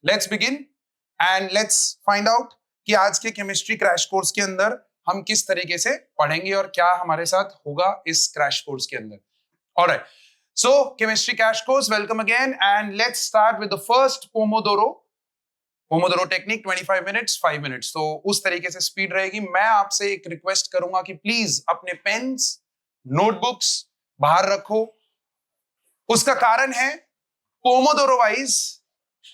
Let's begin and let's find out कि आज के केमिस्ट्री क्रैश कोर्स के अंदर हम किस तरीके से पढ़ेंगे और क्या हमारे साथ होगा इस क्रैश कोर्स के अंदर. Alright, so chemistry crash course, welcome again and let's start with the first Pomodoro technique. 25 minutes 5 minutes, तो उस तरीके से स्पीड रहेगी. मैं आपसे एक रिक्वेस्ट करूंगा कि प्लीज अपने पेन्स नोटबुक्स बाहर रखो. उसका कारण है पोमोडोरो वाइज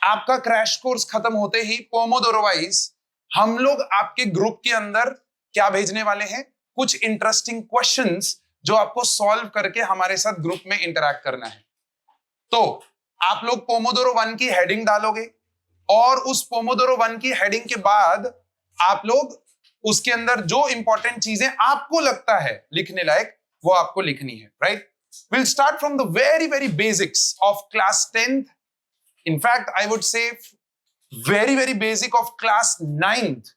आपका क्रैश कोर्स खत्म होते ही पोमोडोरो वाइज हम लोग आपके ग्रुप के अंदर क्या भेजने वाले हैं, कुछ इंटरेस्टिंग क्वेश्चंस जो आपको सॉल्व करके हमारे साथ ग्रुप में इंटरैक्ट करना है. तो आप लोग पोमोडोरो 1 की हेडिंग डालोगे और उस पोमोडोरो 1 की हेडिंग के बाद आप लोग उसके अंदर जो इंपॉर्टेंट चीजें आपको लगता है लिखने लायक वो आपको लिखनी है. Right, we'll start from the very basics of class 10th. In fact, I would say very basic of class 9th,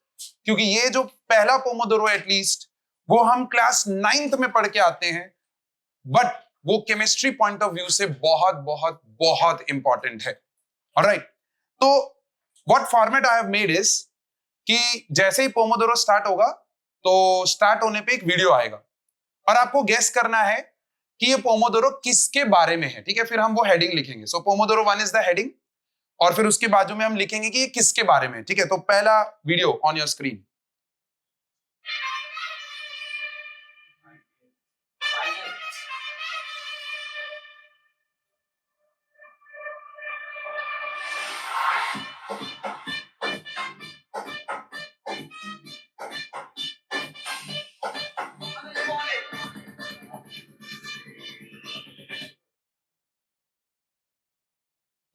क्योंकि ये जो पहला पोमोडोरो एटलीस्ट वो हम क्लास 9th में पढ़ के आते हैं, बट वो केमिस्ट्री पॉइंट ऑफ व्यू से बहुत इंपॉर्टेंट है. ऑलराइट, तो what format I have made is कि जैसे ही पोमोडोरो स्टार्ट होगा तो स्टार्ट होने पे एक वीडियो आएगा और आपको गेस करना है कि ये पोमोडोरो किसके बारे में है. ठीक है, फिर हम वो हेडिंग लिखेंगे. सो पोमोडोरो 1 इज द हेडिंग और फिर उसके बाजू में हम लिखेंगे कि ये किसके बारे में. ठीक है, तो पहला वीडियो ऑन योर स्क्रीन.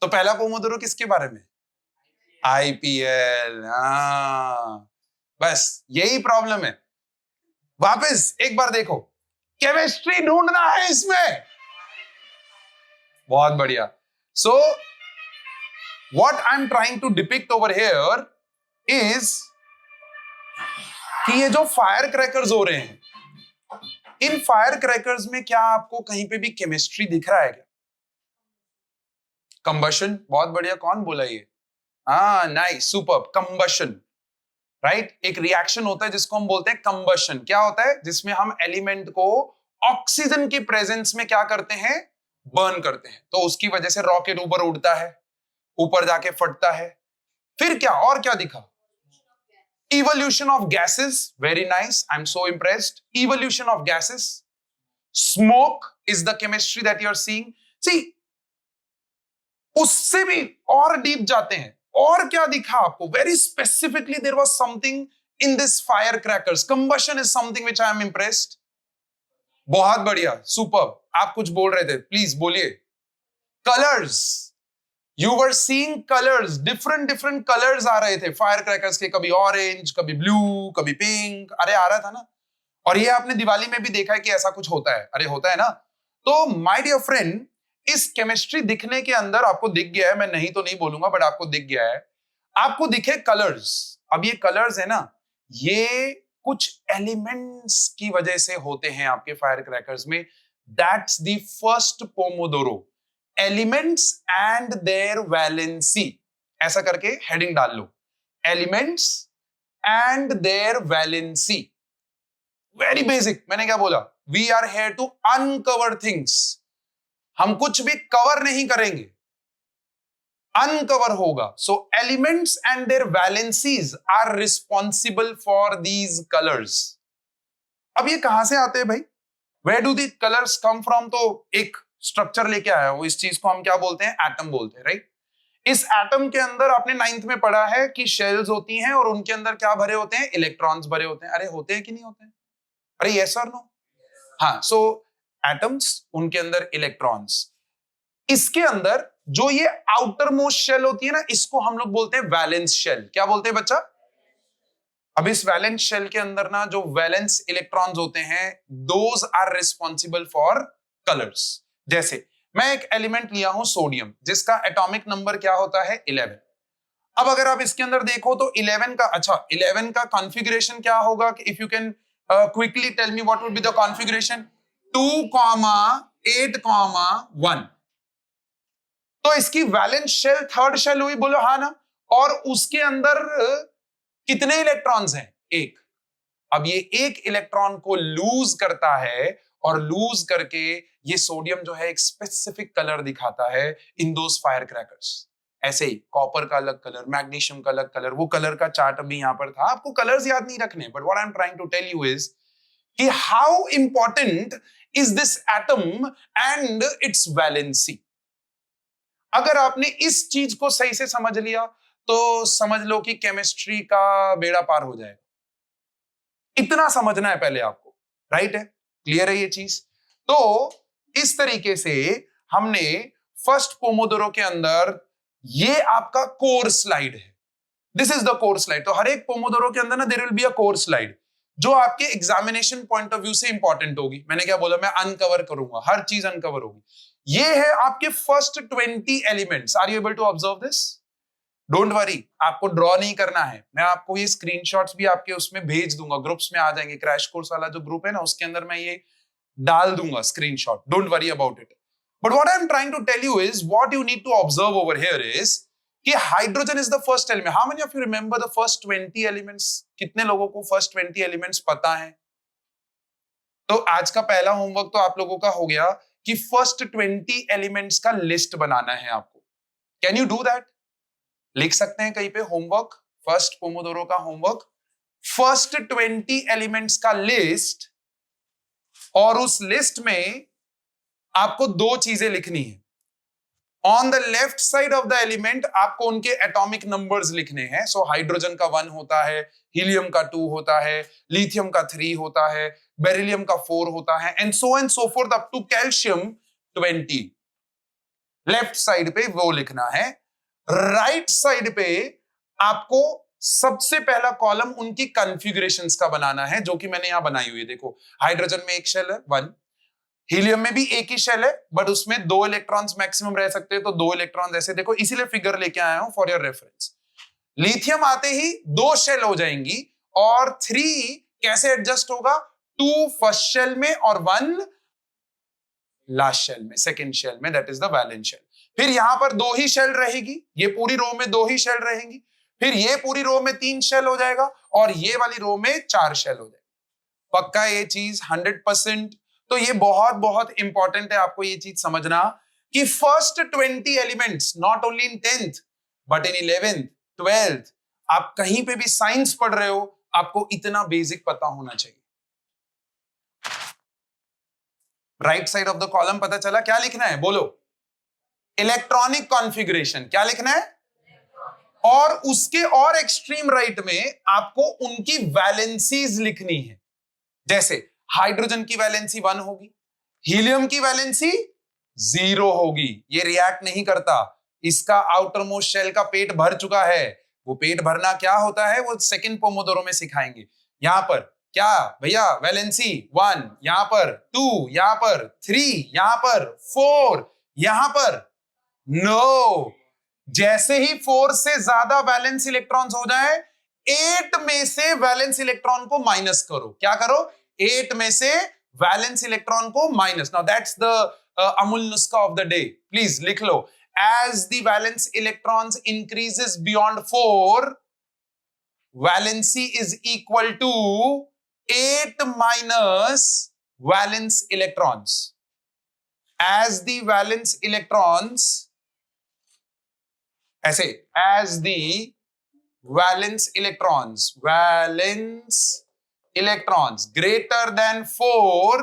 तो पहला पोमोडोरो किसके बारे में? आईपीएल. बस यही प्रॉब्लम है. वापस एक बार देखो, केमिस्ट्री ढूंढना है इसमें. बहुत बढ़िया. So what I am trying to depict over here is कि ये जो फायर क्रैकर्स हो रहे हैं, इन फायर क्रैकर्स में क्या आपको कहीं पे भी केमिस्ट्री दिख रहा है क्या? कंबशन. बहुत बढ़िया. कौन बोला ये? Nice, superb. Combustion, right. एक रिएक्शन होता है जिसको हम बोलते हैं कंबशन. क्या होता है? जिसमें हम एलिमेंट को ऑक्सीजन की प्रेजेंस में क्या करते हैं? बर्न करते हैं. तो उसकी वजह से रॉकेट ऊपर उड़ता है, ऊपर जाके फटता है. फिर क्या और क्या दिखा? Evolution of gases. Very nice, I am so impressed. Evolution of gases. Smoke is the chemistry that you are seeing. See, उससे भी और डीप जाते हैं. और क्या दिखा आपको? Very specifically there was something in this fire crackers. Combustion is something which I am impressed. बहुत बढ़िया, सुपर्ब. आप कुछ बोल रहे थे, प्लीज बोलिए. Colours. You were seeing colours. Different colours आ रहे थे फायर क्रैकर्स के. कभी ऑरेंज, कभी ब्लू, कभी पिंक. अरे आ रहा था ना. और ये आपने दिवाली में भी देखा है कि ऐसा कुछ होता है. अरे होता है ना. तो माय डियर फ्रेंड, इस केमिस्ट्री दिखने के अंदर आपको दिख गया है, मैं नहीं तो नहीं बोलूंगा बट आपको दिख गया है. आपको दिखे कलर्स. अब ये कलर्स है ना, ये कुछ एलिमेंट्स की वजह से होते हैं आपके फायर क्रैकर्स में. That's the first pomodoro. Elements and their valency. ऐसा करके हेडिंग डाल लो. Elements and their valency. Very basic. मैंने क्या बोला? We are here to uncover things. हम कुछ भी कवर नहीं करेंगे, अनकवर होगा. So elements and their valencies are responsible for these colours. अब ये कहां से आते हैं भाई? Where do the colours come from? तो एक स्ट्रक्चर लेके आया हो. इस चीज को हम क्या बोलते हैं? एटम बोलते हैं. राइट. इस एटम के अंदर आपने 9th में पढ़ा है कि शेल्स होती हैं और उनके अंदर क्या भरे होते हैं? इलेक्ट्रॉन्स भरे होते हैं. अरे होते हैं कि नहीं होते हैं? अरे यस और नो? हाँ. सो एटम्स, उनके अंदर इलेक्ट्रॉन्स. इसके अंदर जो ये आउटर मोस्ट शेल होती है ना, इसको हम लोग बोलते हैं वैलेंस शेल. क्या बोलते हैं बच्चा? अब इस वैलेंस शेल के अंदर ना जो वैलेंस इलेक्ट्रॉन्स होते हैं, those are responsible for colours. जैसे मैं एक एलिमेंट लिया हूं सोडियम, जिसका एटॉमिक नंबर क्या होता है? 11. अब अगर आप इसके अंदर देखो तो 11 का कॉन्फ़िगरेशन क्या होगा? If you can quickly tell me what would be the configuration? 2,8,1. तो इसकी वैलेंस शेल थर्ड शेल हुई. बोलो हाँ ना. और उसके अंदर कितने इलेक्ट्रॉन्स हैं? एक। अब ये एक इलेक्ट्रॉन को लूज करता है और लूज करके ये सोडियम जो है एक स्पेसिफिक कलर दिखाता है इन दोस फायर क्रैकर्स। ऐसे ही कॉपर का अलग कलर, मैग्नीशियम का अलग कलर, वो कलर का चार्ट अभी यहां पर था, आपको कलर्स याद नहीं रखने, but what I am trying to tell you is कि how important is this atom and its valency. अगर आपने इस चीज को सही से समझ लिया तो समझ लो कि केमिस्ट्री का बेड़ा पार हो जाएगा। इतना समझना है पहले आपको, राइट है? क्लियर है ये चीज? तो इस तरीके से हमने फर्स्ट पोमोडोरो के अंदर, ये आपका कोर स्लाइड है, this is the core slide. तो हर एक पोमोडोरो के अंदर ना there will be a core slide जो आपके एग्जामिनेशन पॉइंट ऑफ व्यू से इंपॉर्टेंट होगी। मैंने क्या बोला, मैं अनकवर करूंगा, हर चीज अनकवर होगी। ये है आपके first 20 elements. Are you able to observe this? Don't worry, आपको ड्रॉ नहीं करना है, मैं आपको ये स्क्रीनशॉट्स भी आपके उसमें भेज दूंगा, ग्रुप्स में आ जाएंगे, क्रैश कोर्स वाला जो ग्रुप है ना उसके अंदर मैं ये डाल दूंगा screenshot, don't worry about it. But what I am trying to tell you is what you need to observe over here is कि hydrogen is the first element. How many of you remember the first 20 elements? कितने लोगों को first 20 elements पता है? तो आज का पहला होमवर्क तो आप लोगों का हो गया कि फर्स्ट 20 एलिमेंट्स का लिस्ट बनाना है आपको। Can you do that? लिख सकते हैं कहीं पे होमवर्क, फर्स्ट पोमोडोरो का होमवर्क, फर्स्ट 20 एलिमेंट्स का लिस्ट, और उस लिस्ट में आपको दो चीजें लिखनी है। On the left side of the element आपको उनके एटॉमिक नंबर्स लिखने हैं। सो हाइड्रोजन का 1 होता है, हीलियम का 2 होता है, लिथियम का 3 होता है, बेरिलियम का 4 होता है, and so forth up to calcium 20। Left side पे वो लिखना है। राइट साइड पे आपको सबसे पहला कॉलम उनकी कॉन्फ़िगरेशंस का बनाना है, जो कि मैंने यहां बनाई हुई है। देखो, हाइड्रोजन में एक शेल है 1, हीलियम में भी एक ही शेल है बट उसमें 2 इलेक्ट्रॉन्स मैक्सिमम रह सकते हैं, तो 2 इलेक्ट्रॉन्स ऐसे, देखो इसीलिए फिगर लेके आया हूं फॉर योर रेफरेंस। लिथियम आते ही 2 शेल हो जाएंगी, और 3 कैसे एडजस्ट होगा? 2 फर्स्ट शेल में और 1 लास्ट शेल में, सेकेंड शेल में, that is the valence shell. फिर यहां पर 2 ही शेल रहेगी, ये पूरी रो में 2 ही शेल रहेंगी, फिर ये पूरी रो में 3 शेल हो जाएगा, और ये वाली रो में 4 शेल हो जाएगा। पक्का ये चीज 100%? तो ये बहुत बहुत इंपॉर्टेंट है आपको ये चीज समझना कि first 20 elements not only in 10th but in 11th 12th, आप कहीं पे भी साइंस पढ़ रहे हो, आपको इतना बेसिक पता होना चाहिए। Right side of the column पता चला क्या लिखना है? बोलो। Electronic configuration. क्या लिखना है? और उसके और एक्सट्रीम राइट में आपको उनकी वैलेंसीज लिखनी है। जैसे हाइड्रोजन की वैलेंसी 1 होगी, हीलियम की वैलेंसी 0 होगी, ये रिएक्ट नहीं करता, इसका आउटर मोस्ट शेल का पेट भर चुका है। वो पेट भरना क्या होता है वो सेकंड पोमोडोरो में सिखाएंगे। यहां पर क्या भैया, वैलेंसी 1, यहां पर 2, यहां पर 3, यहां पर 4, यहां पर नो। जैसे ही 4 से ज्यादा वैलेंस इलेक्ट्रॉन्स हो जाए, 8 में से वैलेंस इलेक्ट्रॉन को माइनस करो। क्या करो? 8 में से वैलेंस इलेक्ट्रॉन को माइनस। नाउ दैट्स द अमूल नुस्खा ऑफ द डे, प्लीज लिख लो। As the valence electrons increases beyond 4, valency is equal to 8 minus valence electrons. As the valence electrons, ऐसे, as the valence electrons greater than 4,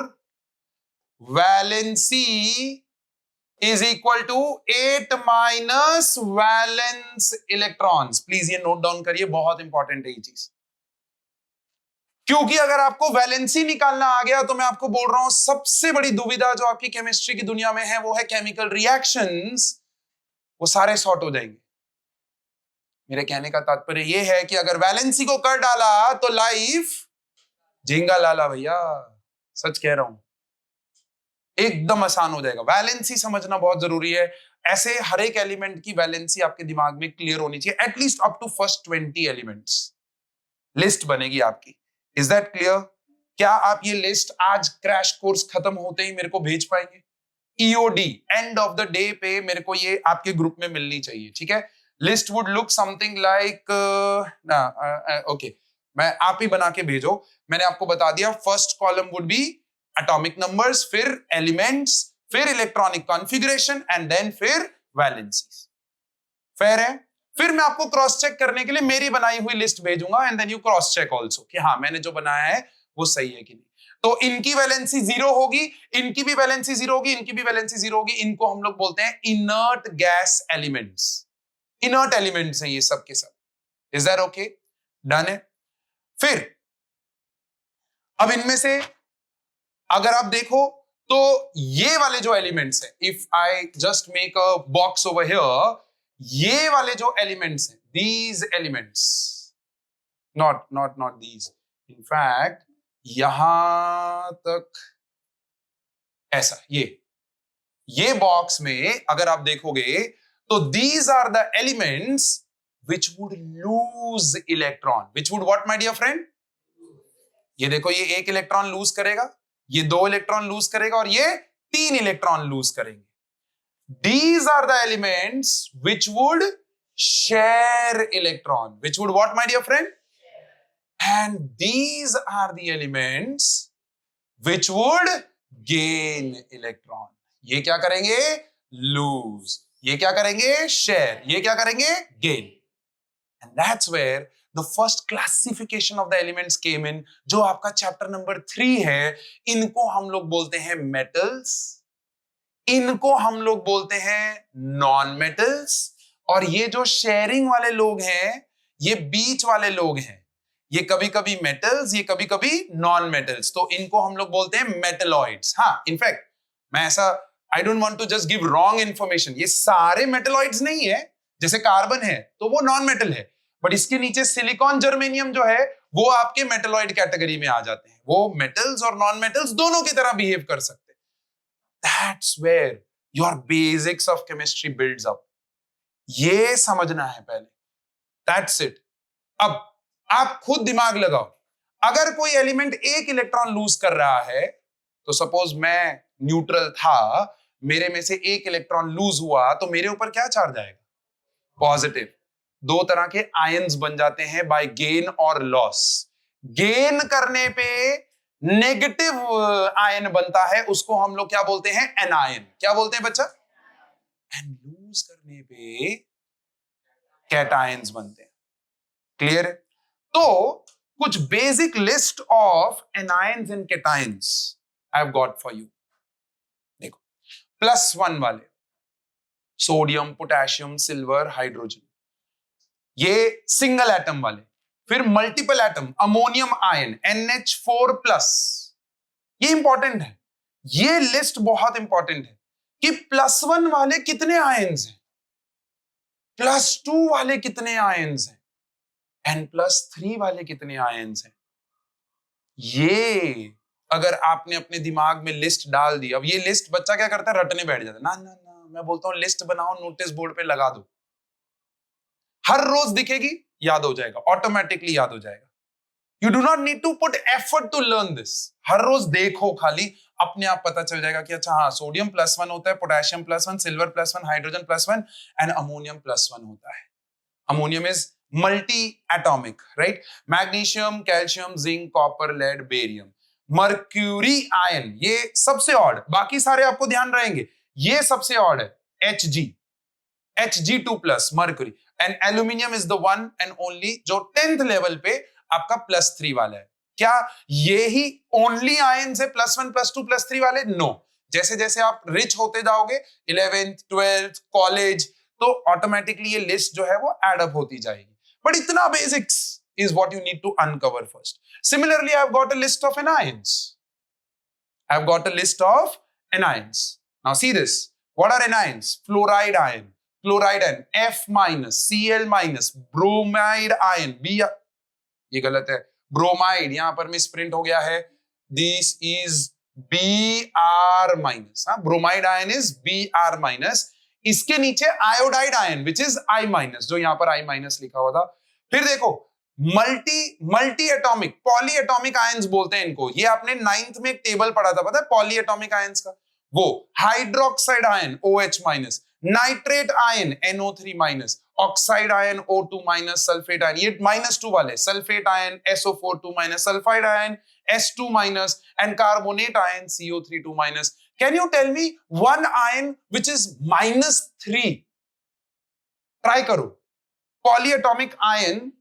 valency is equal to 8 minus valence electrons। Please ये note down करिए, बहुत important है ये चीज, क्योंकि अगर आपको वैलेंसी निकालना आ गया तो मैं आपको बोल रहा हूं सबसे बड़ी दुविधा जो आपकी केमिस्ट्री की दुनिया में है वो है केमिकल रिएक्शंस, वो सारे सॉर्ट हो जाएंगे। मेरे कहने का तात्पर्य यह है कि अगर वैलेंसी को कर डाला तो लाइफ झींगा लाला भैया, सच कह रहा हूं, एकदम आसान हो जाएगा। वैलेंसी समझना बहुत जरूरी है। ऐसे हर एक एलिमेंट की वैलेंसी आपके दिमाग में क्लियर होनी चाहिए, at least up to first 20 elements list बनेगी आपकी। Is that clear? क्या आप ये लिस्ट आज क्रैश कोर्स खत्म होते ही मेरे को भेज पाएंगे? EOD end of the day पे मेरे को ये आपके ग्रुप में मिलनी चाहिए, ठीक है? List would look something like, okay मैं आप ही बना के भेजो, मैंने आपको बता दिया first column would be atomic numbers, फिर एलिमेंट्स, फिर इलेक्ट्रॉनिक कॉन्फ़िगरेशन एंड देन फिर वैलेंसीज। फेयर है? फिर मैं आपको क्रॉस चेक करने के लिए मेरी बनाई हुई लिस्ट भेजूंगा and then you cross check also कि हाँ मैंने जो बनाया है वो सही है कि नहीं। तो इनकी वैलेंसी 0 होगी, इनकी भी वैलेंसी 0 होगी, इनकी भी वैलेंसी 0 होगी। इनको हम लोग बोलते हैं inert gas elements. Inert elements हैं ये सब के सब। Is that okay? डन है। फिर अब इनमें से अगर आप देखो तो ये वाले जो एलिमेंट्स हैं, if I just make a box over here, ये वाले जो एलिमेंट्स हैं, these elements, not these, in fact यहां तक ऐसा, ये बॉक्स में अगर आप देखोगे तो these are the elements which would lose electron, which would what my dear friend? ये देखो, ये 1 इलेक्ट्रॉन लूज करेगा, ये 2 इलेक्ट्रॉन लूज करेगा और ये 3 इलेक्ट्रॉन लूज करेंगे। These are the elements which would share electron, which would what my dear friend? And these are the elements which would gain electron. ये क्या करेंगे? Lose. ये क्या करेंगे? Share. ये क्या करेंगे? Gain. And that's where the first classification of the elements came in, जो आपका चैप्टर नंबर 3 है। इनको हम लोग बोलते हैं मेटल्स, इनको हम लोग बोलते हैं नॉन मेटल्स, और ये जो शेयरिंग वाले लोग हैं, ये बीच वाले लोग हैं, ये कभी कभी मेटल्स, ये कभी कभी नॉन मेटल्स, तो इनको हम लोग बोलते हैं मेटलॉइड्स। हाँ, इनफैक्ट मैं ऐसा I don't want to just give wrong information, ये सारे मेटलॉइड्स नहीं है। जैसे कार्बन है तो वो नॉन मेटल है, बट इसके नीचे सिलिकॉन जर्मेनियम जो है वो आपके मेटलॉइड कैटेगरी में आ जाते हैं। वो मेटल्स और नॉन मेटल्स दोनों की तरह बिहेव कर सकते हैं। That's where your basics of chemistry builds up. ये समझना है पहले। That's it. अब आप खुद दिमाग लगाओ, अगर कोई एलिमेंट 1 इलेक्ट्रॉन लूज कर रहा है, तो सपोज मैं न्यूट्रल था, मेरे में से 1 इलेक्ट्रॉन लूज हुआ, तो मेरे ऊपर क्या चार्ज आएगा? पॉजिटिव। 2 तरह के आयंस बन जाते हैं बाय गेन और लॉस। गेन करने पे नेगेटिव आयन बनता है, उसको हम लोग क्या बोलते हैं? एनायन। क्या बोलते हैं बच्चा? एंड लूज करने पे कैटायंस बनते हैं। क्लियर है? तो कुछ basic list of anions and cations I have got for you. देखो, +1 वाले सोडियम, पोटेशियम, सिल्वर, हाइड्रोजन, ये सिंगल एटम वाले। फिर multiple atom, ammonium ion, NH4+, ये इंपॉर्टेंट है। ये लिस्ट बहुत इंपॉर्टेंट है कि +1 वाले कितने आयन्स हैं, +2 वाले कितने आयन्स हैं, N+3 वाले कितने आयन्स हैं। ये अगर आपने अपने दिमाग में लिस्ट डाल दी, अब ये लिस्ट बच्चा क्या करता है? रटने बैठ जाता है। ना ना ना, मैं बोलता हूं लिस्ट बनाओ, नोटिस बोर्ड पे लगा दो, हर रोज दिखेगी, याद हो जाएगा, ऑटोमेटिकली याद हो जाएगा। You do not need to put effort to learn this. हर रोज देखो, खाली अपने आप पता चल जाएगा कि अच्छा हाँ, सोडियम +1 होता है, potassium +1, silver +1, hydrogen +1 and ammonium +1 होता है। Ammonium is multi atomic, right? Magnesium, calcium, zinc, copper, lead, barium. Mercury ion ये सबसे ऑड, बाकी सारे आपको ध्यान रहेंगे, ये सबसे ऑड है, Hg2+, mercury. And aluminium is the one and only जो 10th लेवल पे आपका +3 वाला है। क्या ये ही ओनली आयन्स है +1, +2, +3 वाले? नो। जैसे जैसे आप रिच होते जाओगे, 11th, 12th, कॉलेज, तो ऑटोमेटिकली ये लिस्ट जो है वो एड अप होती जाएगी। बट इतना basics is what you need to uncover first. Similarly, I've got a list of anions. I've got a list of anions. Now see this. What are anions? Fluoride ion, chloride ion, F-, Cl-, bromide ion, B, ये गलत है, bromide यहां पर misprint हो गया है, this is Br-, हाँ, bromide ion is Br-, इसके नीचे iodide ion which is I-, जो यहां पर I- लिखा हुआ था। फिर देखो, multi atomic, poly atomic ions बोलते हैं इनको। ये आपने 9th में एक टेबल पढ़ा था, पता है पॉली एटॉमिक आयंस का? वो hydroxide ion OH-, nitrate ion NO3-, oxide ion O2 minus sulphate ion, ये -2 वाले, sulphate ion SO4 2 minus, sulphide ion S2 minus and carbonate ion CO3 2 minus. Can you tell me one ion which is -3? Try करो. Polyatomic ion,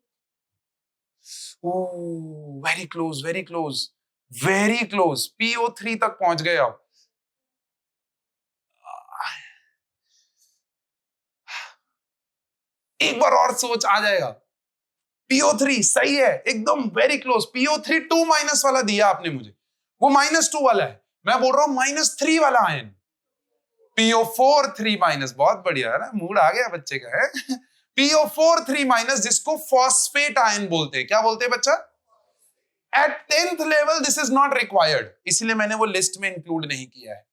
very close, very close, very close, PO3 तक पहुंच गए आप. एक बार और सोच, आ जाएगा. PO3 सही है, एकदम वेरी क्लोज. PO3 2 माइनस वाला दिया आपने मुझे, वो -2 वाला है. मैं बोल रहा हूं -3 वाला आयन, PO4 3 माइनस. बहुत बढ़िया है ना, मूड आ गया बच्चे का है. PO4 3 माइनस, जिसको फॉस्फेट आयन बोलते हैं. क्या बोलते हैं बच्चा? At 10th level this is not required, इसलिए मैंने वो लिस्ट में इंक्लूड नहीं किया है.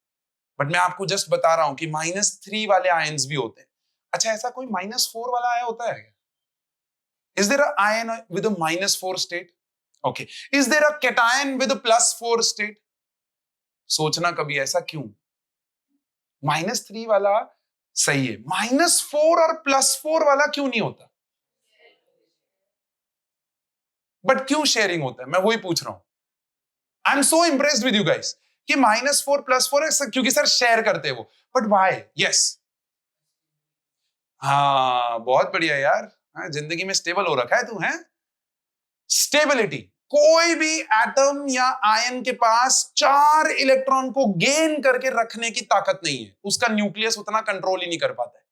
बट मैं आपको जस्ट बता रहा हूं कि -3 वाले आयन्स भी होते हैं. अच्छा, ऐसा कोई -4 वाला आया होता है क्या? Is there an ion with a -4 state? Okay. Is there a cation with a +4 state? सोचना कभी ऐसा क्यों? -3 वाला सही है, -4 और +4 वाला क्यों नहीं होता? बट क्यों शेयरिंग होता है, मैं वही पूछ रहा हूं. आई am so impressed with you guys कि -4 +4 है, क्योंकि सर शेयर करते हैं वो. But why? यस, हाँ, बहुत बढ़िया यार. जिंदगी में स्टेबल हो रखा है तू, है. स्टेबिलिटी, कोई भी एटम या आयन के पास 4 इलेक्ट्रॉन को गेन करके रखने की ताकत नहीं है. उसका न्यूक्लियस उतना कंट्रोल ही नहीं कर पाता है.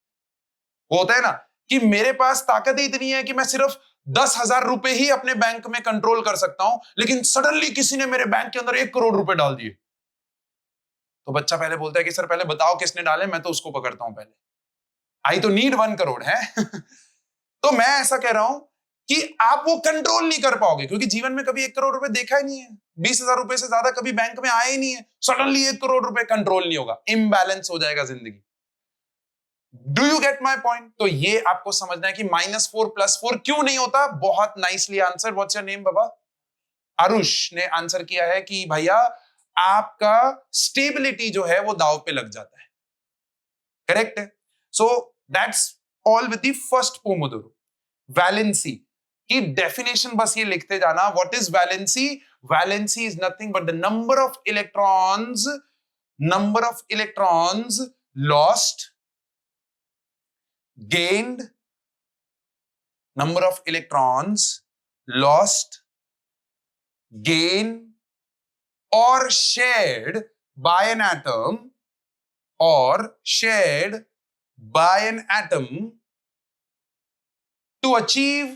वो होता है ना कि मेरे पास ताकत ही इतनी है कि मैं सिर्फ 10,000 रुपए ही अपने बैंक में कंट्रोल कर सकता हूं, लेकिन सडनली किसी ने मेरे बैंक के अंदर 1 करोड़ रुपए डाल दिए. तो बच्चा पहले बोलता है कि सर पहले बताओ किसने डाले, मैं तो उसको पकड़ता हूं पहले. आई तो नीड 1 करोड़ है. तो मैं ऐसा कह रहा हूं कि आप वो कंट्रोल नहीं कर पाओगे, क्योंकि जीवन में कभी 1 करोड़ रुपए देखा ही नहीं है. 20,000 रुपए से ज्यादा कभी बैंक में आए ही नहीं है. सडनली 1 करोड़ रुपए कंट्रोल नहीं होगा, इम्बैलेंस हो जाएगा जिंदगी. Do you get my point? तो ये आपको समझना है कि -4 +4 क्यों नहीं होता. बहुत nicely answer. What's your name बाबा? आरुष ने आंसर किया है कि भैया आपका स्टेबिलिटी जो है वो दाव पे लग जाता है. करेक्ट है. So that's all with the first Pomodoro. Valency की डेफिनेशन बस ये लिखते जाना. What is valency? Valency is nothing but the number of electrons lost, gained, number of electrons lost, gain or shared by an atom to achieve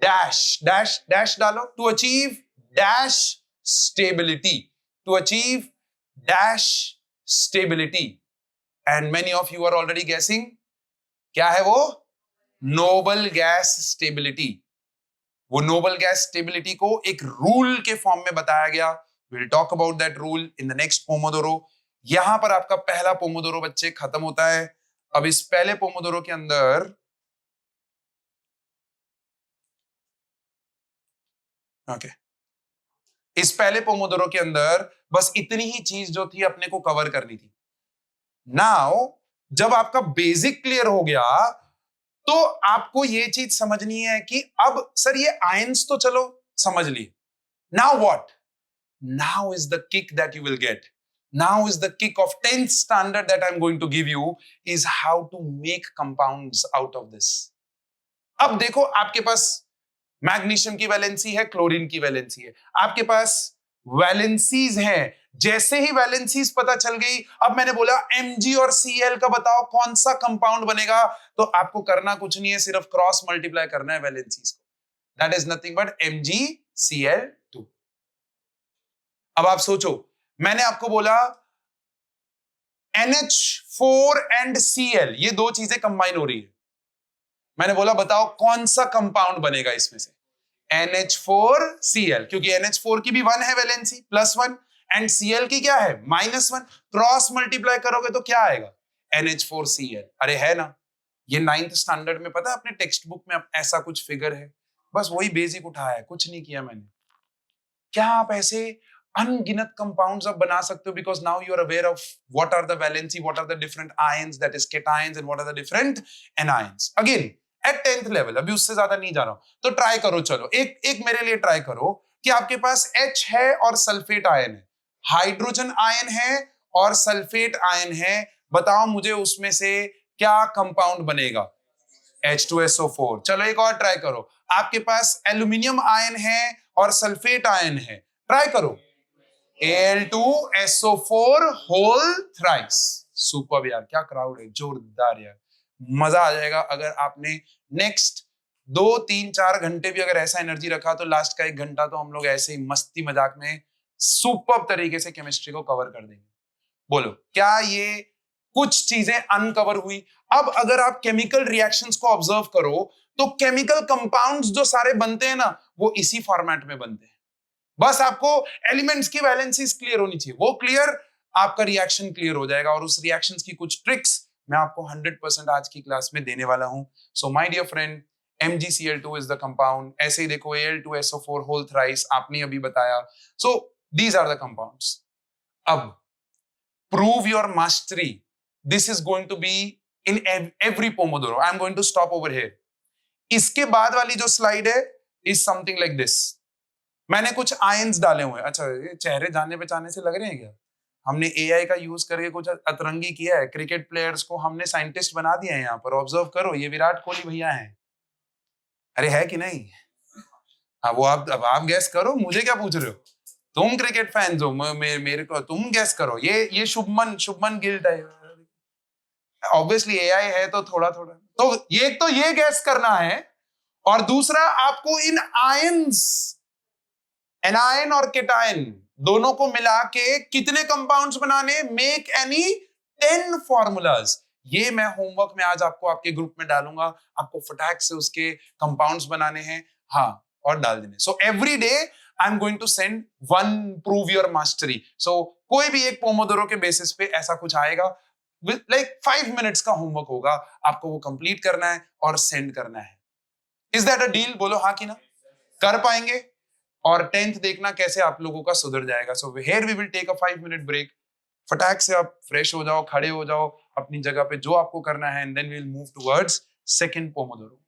dash डालो, to achieve dash stability, to achieve dash stability. And many of you are already guessing क्या है वो? Noble gas stability. वो noble gas stability को एक rule के form में बताया गया. We'll talk about that rule in the next Pomodoro. यहां पर आपका पहला पोमोडोरो बच्चे खत्म होता है. अब इस पहले पोमोडोरो के अंदर इस पहले पोमोडोरो के अंदर बस इतनी ही चीज जो थी अपने को कवर करनी थी. नाउ जब आपका बेसिक क्लियर हो गया तो आपको ये चीज समझनी है कि अब सर ये आयंस तो चलो समझ लिए. Now what? Now is the kick that you will get. Now is the kick of 10th standard that I am going to give you is how to make compounds out of this. अब देखो, आपके पास magnesium की valency है, chlorine की valency है, आपके पास valencies हैं. जैसे ही वैलेंसीज पता चल गई, अब मैंने बोला Mg और Cl का बताओ कौन सा कंपाउंड बनेगा. तो आपको करना कुछ नहीं है, सिर्फ क्रॉस मल्टीप्लाई करना है वैलेंसीज को. That is nothing but MgCl2. अब आप सोचो, मैंने आपको बोला NH4 एंड Cl, ये दो चीजें कंबाइन हो रही है. मैंने बोला बताओ कौन सा कंपाउंड बनेगा इसमें से? NH4Cl, क्योंकि NH4 की भी 1 है वैलेंसी, +1, एंड Cl की क्या है? -1. क्रॉस मल्टीप्लाई करोगे तो क्या आएगा? NH4Cl. अरे है ना, ये 9th स्टैंडर्ड में पता है अपने टेक्स्ट बुक में ऐसा कुछ फिगर है. बस वही बेसिक उठाया है, कुछ नहीं किया मैंने. क्या आप ऐसे अनगिनत कंपाउंड्स आप बना सकते हो, because now you are aware of what are the valency, what are the different ions, that is cations, and what are the different anions. Again at 10th level, अभी उससे ज्यादा नहीं जा रहा हूं, तो ट्राई करो। चलो एक मेरे लिए ट्राई करो कि आपके पास H है और सल्फेट आयन है, हाइड्रोजन आयन है और सल्फेट आयन है, बताओ मुझे उसमें से क्या कंपाउंड बनेगा? H2SO4। चलो एक और ट्राई करो, आपके पास एल्यूमिनियम आयन है और सल्फेट आयन है, ट्राई करो Al2SO4 होल थ्राइस। सुपर यार, क्या क्राउड है, जोरदार यार, मजा आ जाएगा। अगर आपने नेक्स्ट 2-3-4 घंटे भी अगर ऐसा एनर्जी रखा तो लास्ट का 1 घंटा तो हम लोग ऐसे ही मस्ती मजाक में सुपर तरीके से केमिस्ट्री को कवर कर देंगे। बोलो क्या ये कुछ चीजें अनकवर हुई? अब अगर आप केमिकल रिएक्शंस को ऑब्जर्व करो तो केमिकल कंपाउंड्स जो सारे बनते हैं ना, वो इसी फॉर्मेट में बनते हैं। बस आपको एलिमेंट्स की वैलेंसीज क्लियर होनी चाहिए, वो क्लियर, आपका रिएक्शन क्लियर हो जाएगा। और उस रिएक्शंस की कुछ ट्रिक्स मैं आपको 100% आज की क्लास में देने वाला हूं। So my dear friend, MgCl2 is the compound. ऐसे ही देखो Al2SO4 होल थ्राइस, आपने अभी बताया। So these are the compounds. अब prove your mastery. This is going to be in every Pomodoro. I am going to stop over here. इसके बाद वाली जो स्लाइड है is something like this. मैंने कुछ आयंस डाले हुए हैं। अच्छा, ये चेहरे जाने पहचाने से लग रहे हैं क्या? हमने AI का यूज करके कुछ अतरंगी किया है। क्रिकेट प्लेयर्स को हमने साइंटिस्ट बना दिया है। यहाँ पर ऑब्जर्व करो, ये विराट कोहली भैया हैं। अरे है कि नहीं? हाँ, वो अब आप गैस करो, मुझे क्या पूछ रहे हो? तुम क्रिकेट फैंस हो, मेरे को तुम गैस करो। ये Shubman Gill type. Obviously AI है तो थोड़ा थोड़ा तो ये गैस करना है। और दूसरा, आपको इन आयंस, एनायन और केटायन दोनों को मिला के कितने कंपाउंड्स बनाने, मेक एनी 10 फॉर्मूलाज। ये मैं होमवर्क में आज आपको आपके ग्रुप में डालूंगा। आपको फटाक से उसके कंपाउंड्स बनाने हैं, हाँ, और डाल देने। So every day I am going to send 1 prove your mastery. So कोई भी एक पोमोडोरो के बेसिस पे ऐसा कुछ आएगा, विद लाइक 5 मिनट्स का होमवर्क होगा, आपको वो कंप्लीट करना है और सेंड करना है। Is that a deal? बोलो हाँ कि ना, कर पाएंगे? और 10th देखना कैसे आप लोगों का सुधर जाएगा। So here we will take a 5 minute break. फटाक से आप फ्रेश हो जाओ, खड़े हो जाओ अपनी जगह पे, जो आपको करना है, and then we will move towards second Pomodoro.